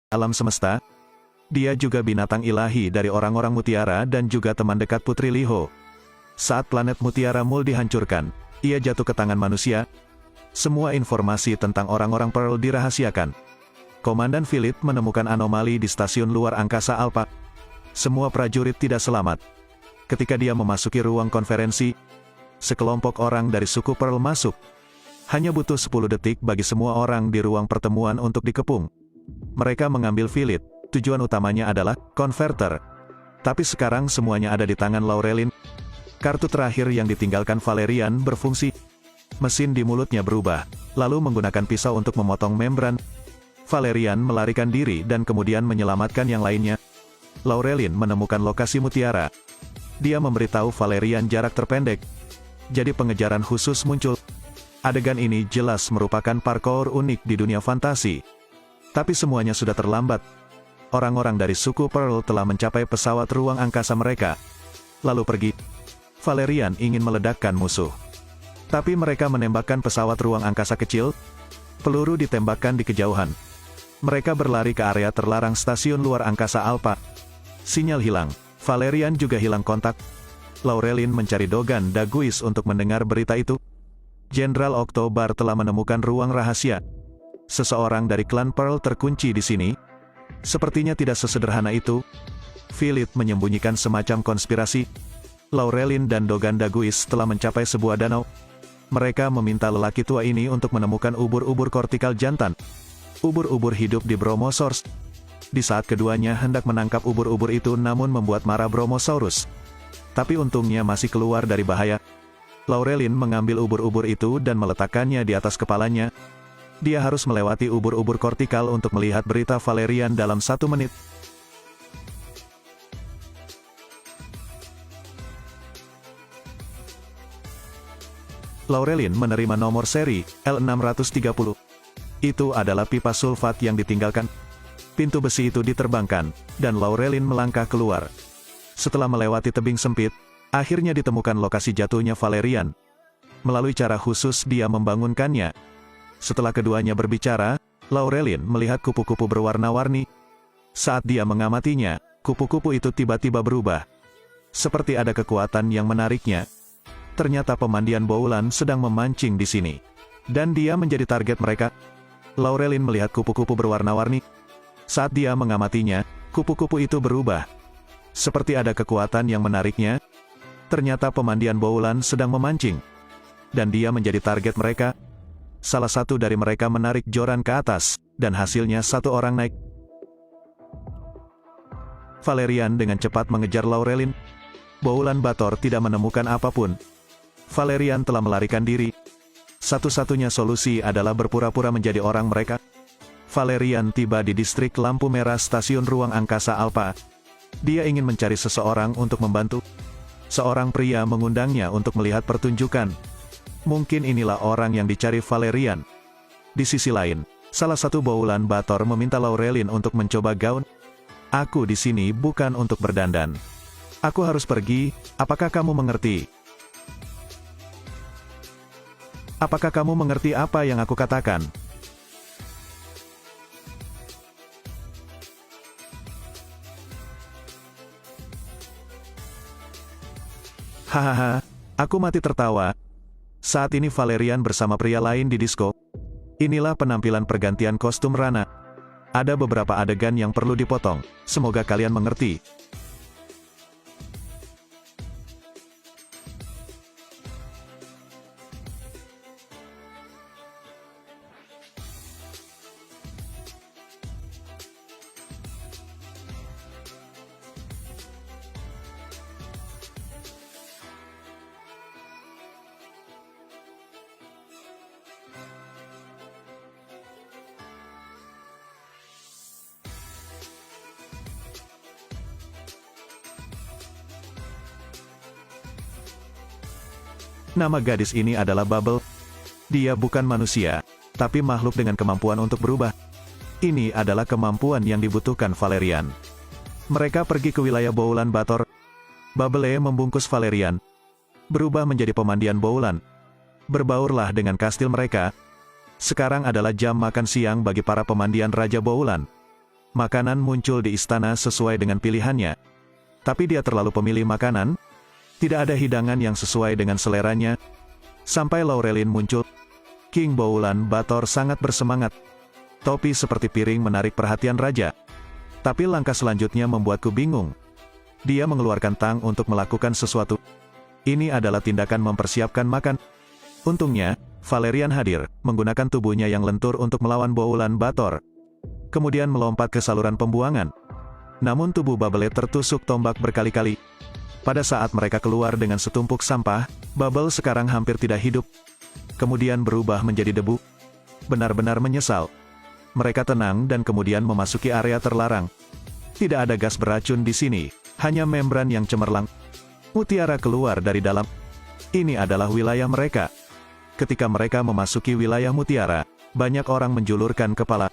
alam semesta. Dia juga binatang ilahi dari orang-orang mutiara dan juga teman dekat Putri Liho. Saat planet Mutiara Mul dihancurkan, ia jatuh ke tangan manusia. Semua informasi tentang orang-orang Pearl dirahasiakan. Komandan Philip menemukan anomali di stasiun luar angkasa Alpha. Semua prajurit tidak selamat. Ketika dia memasuki ruang konferensi, sekelompok orang dari suku Pearl masuk. Hanya butuh 10 detik bagi semua orang di ruang pertemuan untuk dikepung. Mereka mengambil Philip. Tujuan utamanya adalah konverter. Tapi sekarang semuanya ada di tangan Laurelin. Kartu terakhir yang ditinggalkan Valerian berfungsi. Mesin di mulutnya berubah, lalu menggunakan pisau untuk memotong membran. Valerian melarikan diri dan kemudian menyelamatkan yang lainnya. Laurelin menemukan lokasi mutiara. Dia memberitahu Valerian jarak terpendek. Jadi pengejaran khusus muncul. Adegan ini jelas merupakan parkour unik di dunia fantasi. Tapi semuanya sudah terlambat. Orang-orang dari suku Pearl telah mencapai pesawat ruang angkasa mereka. Lalu pergi. Valerian ingin meledakkan musuh. Tapi mereka menembakkan pesawat ruang angkasa kecil. Peluru ditembakkan di kejauhan. Mereka berlari ke area terlarang stasiun luar angkasa Alpha. Sinyal hilang. Valerian juga hilang kontak. Laurelin mencari Dogan Daguis untuk mendengar berita itu. Jenderal Oktobar telah menemukan ruang rahasia. Seseorang dari klan Pearl terkunci di sini. Sepertinya tidak sesederhana itu. Philip menyembunyikan semacam konspirasi. Laurelin dan Dogan Daguis telah mencapai sebuah danau. Mereka meminta lelaki tua ini untuk menemukan ubur-ubur kortikal jantan. Ubur-ubur hidup di Bromosaurus. Di saat keduanya hendak menangkap ubur-ubur itu namun membuat marah Bromosaurus. Tapi untungnya masih keluar dari bahaya. Laurelin mengambil ubur-ubur itu dan meletakkannya di atas kepalanya. Dia harus melewati ubur-ubur kortikal untuk melihat berita Valerian dalam 1 menit. Laurelin menerima nomor seri L630. Itu adalah pipa sulfat yang ditinggalkan. Pintu besi itu diterbangkan, dan Laurelin melangkah keluar. Setelah melewati tebing sempit, akhirnya ditemukan lokasi jatuhnya Valerian. Melalui cara khusus dia membangunkannya. Setelah keduanya berbicara, Laurelin melihat kupu-kupu berwarna-warni. Saat dia mengamatinya, kupu-kupu itu tiba-tiba berubah. Seperti ada kekuatan yang menariknya. Ternyata pemandian Boulan sedang memancing di sini. Dan dia menjadi target mereka. Laurelin melihat kupu-kupu berwarna-warni. Saat dia mengamatinya, kupu-kupu itu berubah. Seperti ada kekuatan yang menariknya. Ternyata pemandian Boulan sedang memancing. Dan dia menjadi target mereka. Salah satu dari mereka menarik Joran ke atas, dan hasilnya satu orang naik. Valerian dengan cepat mengejar Laurelin. Boulan Bator tidak menemukan apapun. Valerian telah melarikan diri. Satu-satunya solusi adalah berpura-pura menjadi orang mereka. Valerian tiba di distrik lampu merah stasiun ruang angkasa Alpha. Dia ingin mencari seseorang untuk membantu. Seorang pria mengundangnya untuk melihat pertunjukan. Mungkin inilah orang yang dicari Valerian. Di sisi lain, salah satu Boulan Bator meminta Laurelin untuk mencoba gaun. Aku di sini bukan untuk berdandan. Aku harus pergi, apakah kamu mengerti? Apakah kamu mengerti apa yang aku katakan? Hahaha, aku mati tertawa. Saat ini Valerian bersama pria lain di disko. Inilah penampilan pergantian kostum Rana. Ada beberapa adegan yang perlu dipotong. Semoga kalian mengerti. Nama gadis ini adalah Bubble. Dia bukan manusia, tapi makhluk dengan kemampuan untuk berubah. Ini adalah kemampuan yang dibutuhkan Valerian. Mereka pergi ke wilayah Boulan Bator. Bubble membungkus Valerian. Berubah menjadi pemandian Boulan. Berbaurlah dengan kastil mereka. Sekarang adalah jam makan siang bagi para pemandian Raja Boulan. Makanan muncul di istana sesuai dengan pilihannya. Tapi dia terlalu pemilih makanan. Tidak ada hidangan yang sesuai dengan seleranya. Sampai Laurelin muncul. King Boulan Bator sangat bersemangat. Topi seperti piring menarik perhatian raja. Tapi langkah selanjutnya membuatku bingung. Dia mengeluarkan tang untuk melakukan sesuatu. Ini adalah tindakan mempersiapkan makan. Untungnya, Valerian hadir, menggunakan tubuhnya yang lentur untuk melawan Boulan Bator. Kemudian melompat ke saluran pembuangan. Namun tubuh Bubble tertusuk tombak berkali-kali. Pada saat mereka keluar dengan setumpuk sampah, Bubble sekarang hampir tidak hidup. Kemudian berubah menjadi debu. Benar-benar menyesal. Mereka tenang dan kemudian memasuki area terlarang. Tidak ada gas beracun di sini, hanya membran yang cemerlang. Mutiara keluar dari dalam. Ini adalah wilayah mereka. Ketika mereka memasuki wilayah Mutiara, banyak orang menjulurkan kepala.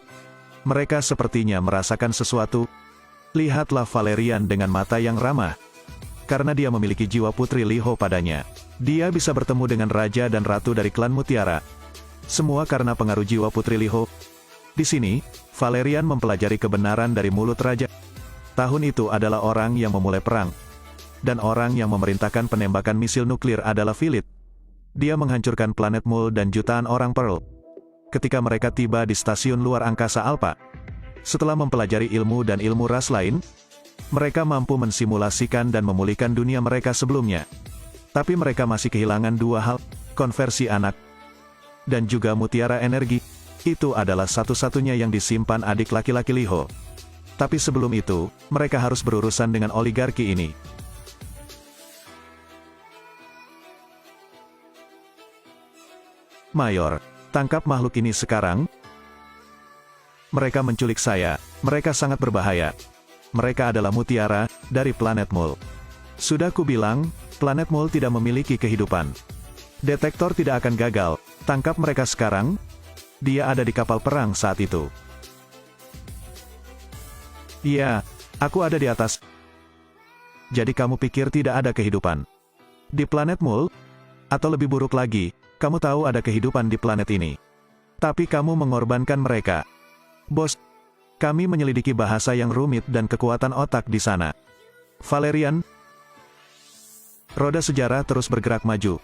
Mereka sepertinya merasakan sesuatu. Lihatlah Valerian dengan mata yang ramah. Karena dia memiliki jiwa Putri Liho padanya. Dia bisa bertemu dengan Raja dan Ratu dari klan Mutiara. Semua karena pengaruh jiwa Putri Liho. Di sini, Valerian mempelajari kebenaran dari mulut Raja. Tahun itu adalah orang yang memulai perang. Dan orang yang memerintahkan penembakan misil nuklir adalah Philip. Dia menghancurkan planet Mul dan jutaan orang Pearl. Ketika mereka tiba di stasiun luar angkasa Alpha. Setelah mempelajari ilmu dan ilmu ras lain, mereka mampu mensimulasikan dan memulihkan dunia mereka sebelumnya. Tapi mereka masih kehilangan dua hal, konversi anak, dan juga mutiara energi. Itu adalah satu-satunya yang disimpan adik laki-laki Liho. Tapi sebelum itu, mereka harus berurusan dengan oligarki ini. Mayor, tangkap makhluk ini sekarang. Mereka menculik saya, mereka sangat berbahaya. Mereka adalah mutiara, dari planet Mul. Sudah kubilang, planet Mul tidak memiliki kehidupan. Detektor tidak akan gagal, tangkap mereka sekarang. Dia ada di kapal perang saat itu. Iya, aku ada di atas. Jadi kamu pikir tidak ada kehidupan di planet Mul? Atau lebih buruk lagi, kamu tahu ada kehidupan di planet ini. Tapi kamu mengorbankan mereka. Bos, kami menyelidiki bahasa yang rumit dan kekuatan otak di sana. Valerian, roda sejarah terus bergerak maju.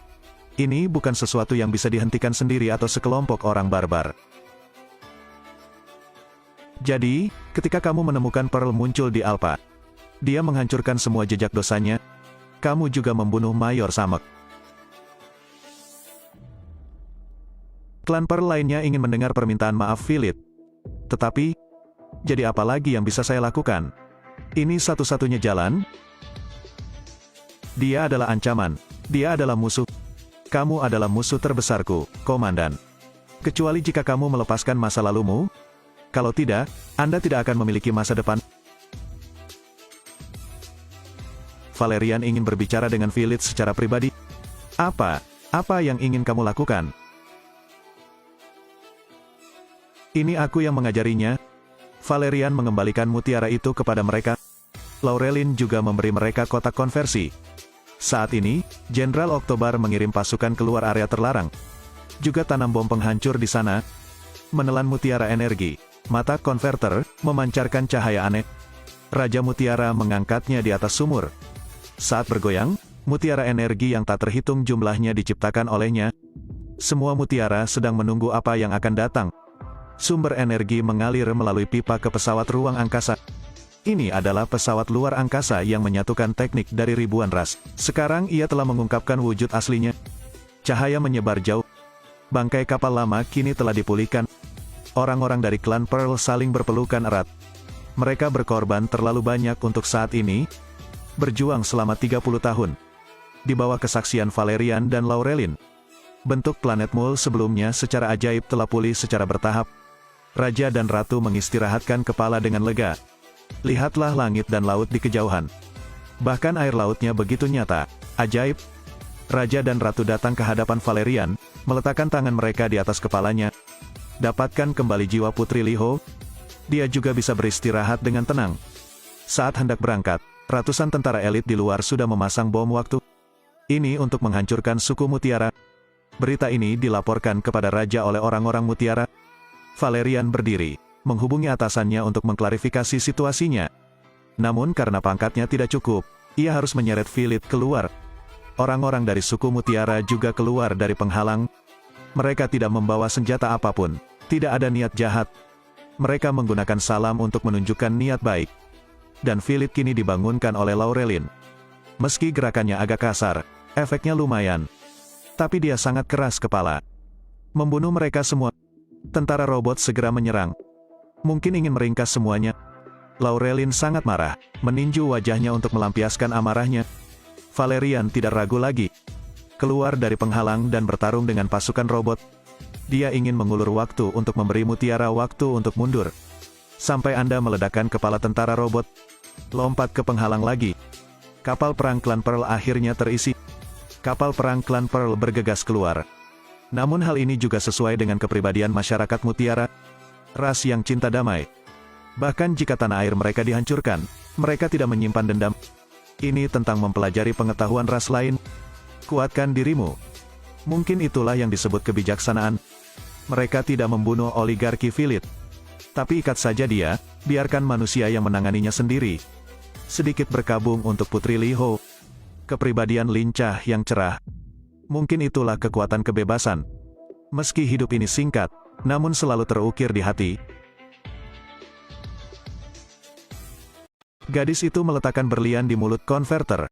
Ini bukan sesuatu yang bisa dihentikan sendiri atau sekelompok orang barbar. Jadi, ketika kamu menemukan Pearl muncul di Alpha, dia menghancurkan semua jejak dosanya. Kamu juga membunuh Mayor Samek. Klan Pearl lainnya ingin mendengar permintaan maaf Philip. Tetapi, jadi apa lagi yang bisa saya lakukan? Ini satu-satunya jalan. Dia adalah ancaman. Dia adalah musuh. Kamu adalah musuh terbesarku, Komandan. Kecuali jika kamu melepaskan masa lalumu. Kalau tidak, Anda tidak akan memiliki masa depan. Valerian ingin berbicara dengan Philip secara pribadi. Apa yang ingin kamu lakukan? Ini aku yang mengajarinya. Valerian mengembalikan mutiara itu kepada mereka. Laurelin juga memberi mereka kotak konversi. Saat ini, Jenderal Oktober mengirim pasukan keluar area terlarang. Juga tanam bom penghancur di sana. Menelan mutiara energi. Mata konverter memancarkan cahaya aneh. Raja Mutiara mengangkatnya di atas sumur. Saat bergoyang, mutiara energi yang tak terhitung jumlahnya diciptakan olehnya. Semua mutiara sedang menunggu apa yang akan datang. Sumber energi mengalir melalui pipa ke pesawat ruang angkasa. Ini adalah pesawat luar angkasa yang menyatukan teknik dari ribuan ras. Sekarang ia telah mengungkapkan wujud aslinya. Cahaya menyebar jauh. Bangkai kapal lama kini telah dipulihkan. Orang-orang dari klan Pearl saling berpelukan erat. Mereka berkorban terlalu banyak untuk saat ini. Berjuang selama 30 tahun. Di bawah kesaksian Valerian dan Laurelin. Bentuk planet Mul sebelumnya secara ajaib telah pulih secara bertahap. Raja dan Ratu mengistirahatkan kepala dengan lega. Lihatlah langit dan laut di kejauhan. Bahkan air lautnya begitu nyata, ajaib. Raja dan Ratu datang ke hadapan Valerian, meletakkan tangan mereka di atas kepalanya. Dapatkan kembali jiwa Putri Liho. Dia juga bisa beristirahat dengan tenang. Saat hendak berangkat, ratusan tentara elit di luar sudah memasang bom waktu. Ini untuk menghancurkan suku Mutiara. Berita ini dilaporkan kepada Raja oleh orang-orang Mutiara. Valerian berdiri. menghubungi atasannya untuk mengklarifikasi situasinya. Namun karena pangkatnya tidak cukup, ia harus menyeret Philip keluar. Orang-orang dari suku Mutiara juga keluar dari penghalang. Mereka tidak membawa senjata apapun, tidak ada niat jahat. Mereka menggunakan salam untuk menunjukkan niat baik. Dan Philip kini dibangunkan oleh Laurelin. Meski gerakannya agak kasar, efeknya lumayan. Tapi dia sangat keras kepala. Membunuh mereka semua. Tentara robot segera menyerang. Mungkin ingin meringkas semuanya. Laurelin sangat marah, meninju wajahnya untuk melampiaskan amarahnya. Valerian tidak ragu lagi. Keluar dari penghalang dan bertarung dengan pasukan robot. Dia ingin mengulur waktu untuk memberi Mutiara waktu untuk mundur. Sampai Anda meledakkan kepala tentara robot. Lompat ke penghalang lagi. Kapal perang klan Pearl akhirnya terisi. Kapal perang klan Pearl bergegas keluar. Namun hal ini juga sesuai dengan kepribadian masyarakat Mutiara. Ras yang cinta damai. Bahkan jika tanah air mereka dihancurkan, mereka tidak menyimpan dendam. Ini tentang mempelajari pengetahuan ras lain. Kuatkan dirimu. Mungkin itulah yang disebut kebijaksanaan. Mereka tidak membunuh oligarki Philip. Tapi ikat saja dia, biarkan manusia yang menanganinya sendiri. Sedikit berkabung untuk Putri Liho. Kepribadian lincah yang cerah. Mungkin itulah kekuatan kebebasan. Meski hidup ini singkat, namun selalu terukir di hati. Gadis itu meletakkan berlian di mulut konverter.